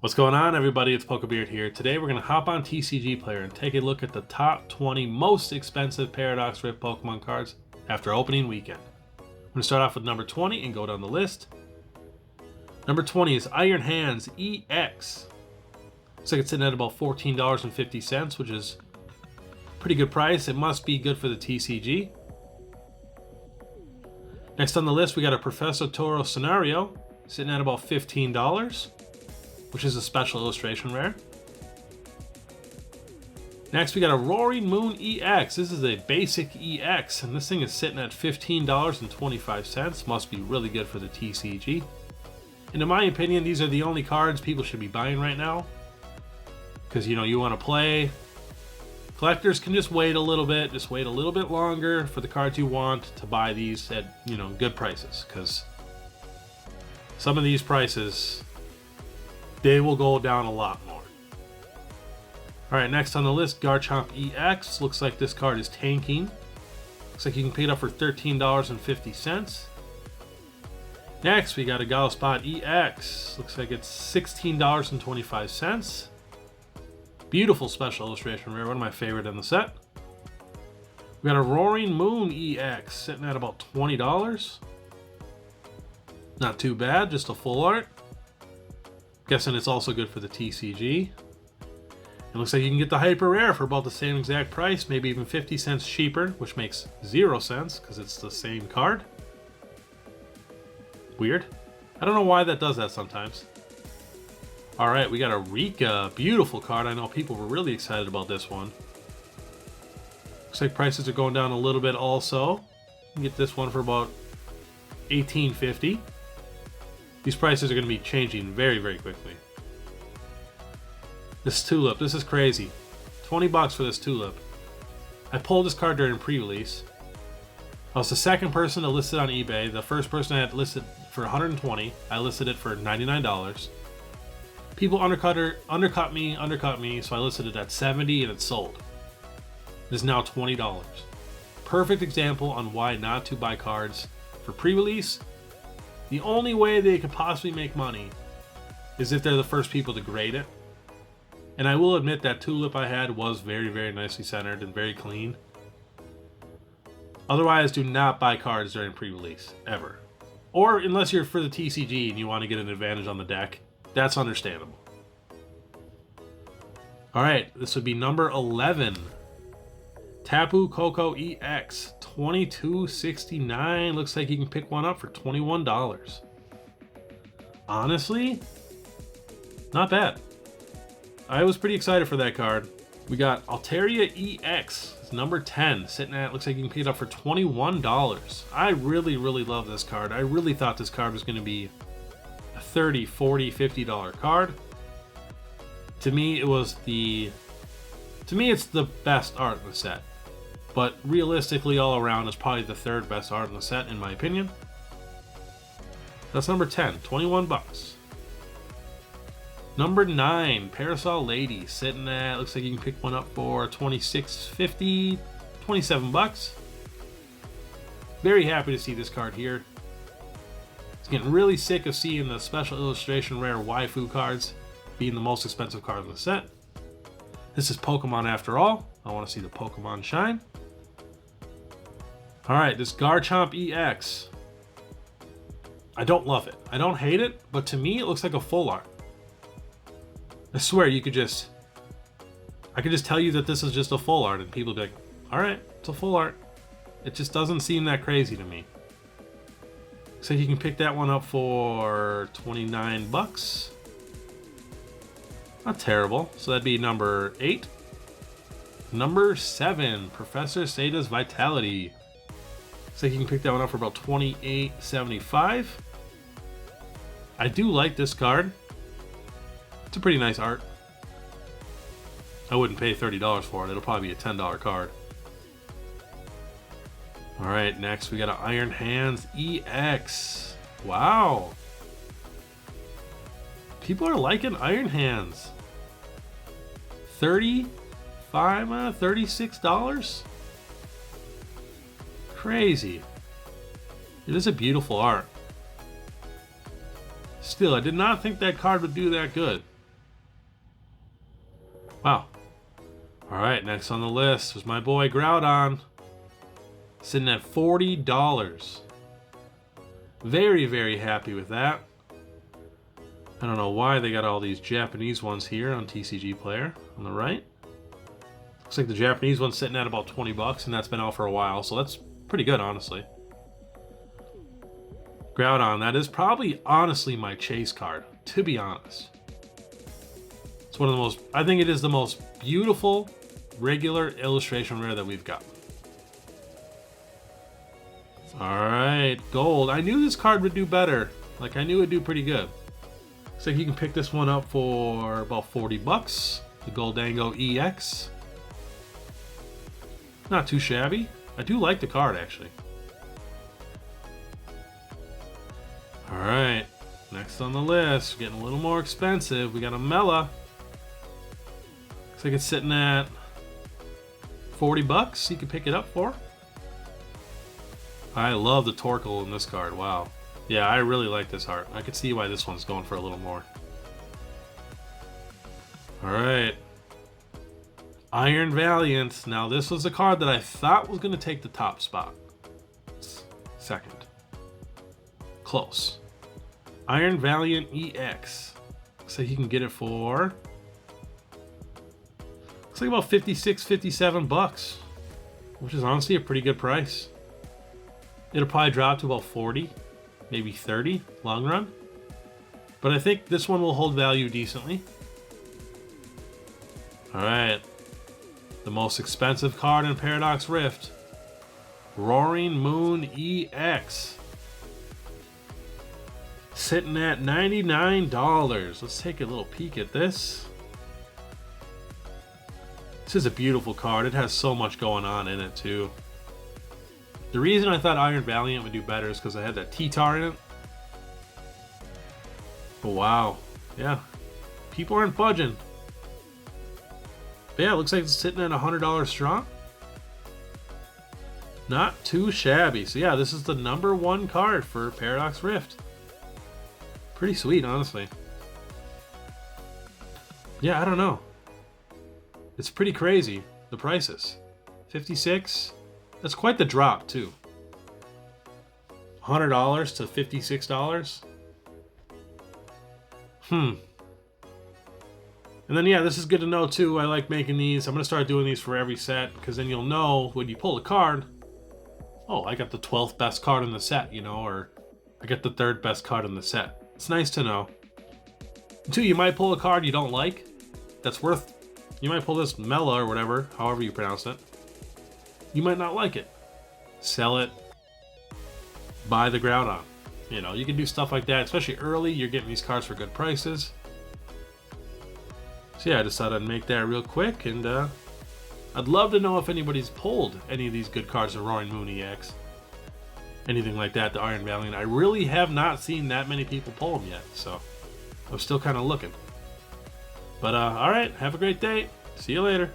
What's going on, everybody? It's Pokebeard here. Today we're going to hop on TCG Player and take a look at the top 20 most expensive Paradox Rift Pokemon cards after opening weekend. I'm going to start off with number 20 and go down the list. Number 20 is Iron Hands EX. Looks like it's sitting at about $14.50, which is a pretty good price. It must be good for the TCG. Next on the list, we got a Professor Toro Scenario, sitting at about $15. Which is a special illustration rare. Next, we got a Roaring Moon EX. This is a basic EX, and this thing is sitting at $15.25. Must be really good for the TCG. And in my opinion, these are the only cards people should be buying right now. Because, you want to play. Collectors can just wait a little bit. Just wait a little bit longer for the cards you want to buy these at, good prices. Because some of these prices, they will go down a lot more. Alright, next on the list, Garchomp EX. Looks like this card is tanking. Looks like you can pick it up for $13.50. Next, we got a Gallspot EX. Looks like it's $16.25. Beautiful special illustration rare, one of my favorite in the set. We got a Roaring Moon EX, sitting at about $20. Not too bad, just a full art. Guessing it's also good for the TCG. It looks like you can get the Hyper Rare for about the same exact price, maybe even 50 cents cheaper, which makes 0 sense because it's the same card. Weird. I don't know why that does that sometimes. Alright, we got a Rika. Beautiful card. I know people were really excited about this one. Looks like prices are going down a little bit also. You can get this one for about $18.50. These prices are going to be changing very, very quickly. This Tulip, this is crazy. $20 for this Tulip. I pulled this card during pre-release. I was the second person to list it on eBay. The first person I had listed for $120. I listed it for $99. People undercut me, so I listed it at $70 and it sold. It is now $20. Perfect example on why not to buy cards for pre-release. The only way they could possibly make money is if they're the first people to grade it. And I will admit that Tulip I had was very, very nicely centered and very clean. Otherwise, do not buy cards during pre-release, ever. Or unless you're for the TCG and you want to get an advantage on the deck, that's understandable. Alright, this would be number 11. Tapu Koko EX, $22.69. Looks like you can pick one up for $21. Honestly, not bad. I was pretty excited for that card. We got Altaria EX, it's number 10, sitting at, looks like you can pick it up for $21. I really, really love this card. I really thought this card was going to be a $30, $40, $50 card. To me, it's the best art in the set. But realistically, all around, it's probably the third best art in the set, in my opinion. That's number 10, $21. Number 9, Parasol Lady, sitting at, looks like you can pick one up for $26.50, $27. Very happy to see this card here. It's getting really sick of seeing the special illustration rare waifu cards being the most expensive card in the set. This is Pokemon after all. I want to see the Pokemon shine. Alright, this Garchomp EX. I don't love it. I don't hate it, but to me it looks like a full art. I swear I could just tell you that this is just a full art and people would be like, alright, it's a full art. It just doesn't seem that crazy to me. So you can pick that one up for $29. Not terrible. So that'd be number 8. Number 7, Professor Sada's Vitality. So you can pick that one up for about $28.75. I do like this card. It's a pretty nice art. I wouldn't pay $30 for it. It'll probably be a $10 card. Alright, next we got an Iron Hands EX. Wow. People are liking Iron Hands. $36? Crazy. It is a beautiful art. Still, I did not think that card would do that good. Wow. Alright, next on the list was my boy Groudon. Sitting at $40. Very, very happy with that. I don't know why they got all these Japanese ones here on TCG Player on the right. Looks like the Japanese one's sitting at about 20 bucks, and that's been out for a while, so that's pretty good, honestly. Groudon, that is probably, honestly, my chase card, to be honest. It's one of the most, I think it is the most beautiful, regular illustration rare that we've got. Alright, gold. I knew this card would do better. Like, I knew it would do pretty good. Looks like you can pick this one up for about 40 bucks. The Goldango EX. Not too shabby. I do like the card, actually. Alright, next on the list, getting a little more expensive. We got a Mela. Looks like it's sitting at 40 bucks. You can pick it up for. I love the Torkoal in this card. Wow. Yeah, I really like this art. I could see why this one's going for a little more. Alright. Iron Valiant. Now, this was a card that I thought was going to take the top spot. Second. Close. Iron Valiant EX. Looks like you can get it for... looks like about 56, 57 bucks. Which is honestly a pretty good price. It'll probably drop to about 40. Maybe 30 long run. But I think this one will hold value decently. Alright. The most expensive card in Paradox Rift. Roaring Moon EX. Sitting at $99. Let's take a little peek at this. This is a beautiful card. It has so much going on in it too. The reason I thought Iron Valiant would do better is because I had that T-Tar in it. But wow. Yeah. People aren't budging. But yeah, it looks like it's sitting at $100 strong. Not too shabby. So yeah, this is the #1 card for Paradox Rift. Pretty sweet, honestly. Yeah, I don't know. It's pretty crazy, the prices. 56. That's quite the drop, too. $100 to $56. And then, yeah, this is good to know, too. I like making these. I'm going to start doing these for every set, because then you'll know when you pull a card, oh, I got the 12th best card in the set, you know, or I got the 3rd best card in the set. It's nice to know. Two, you might pull a card you don't like. That's worth... you might pull this Mela or whatever, however you pronounce it. You might not like it. Sell it. Buy the Groudon. You know, you can do stuff like that, especially early. You're getting these cards for good prices. So yeah, I decided I'd make that real quick, and I'd love to know if anybody's pulled any of these good cards of Roaring Moon EX. Anything like that, the Iron Valiant. I really have not seen that many people pull them yet, so I'm still kind of looking. But alright, have a great day. See you later.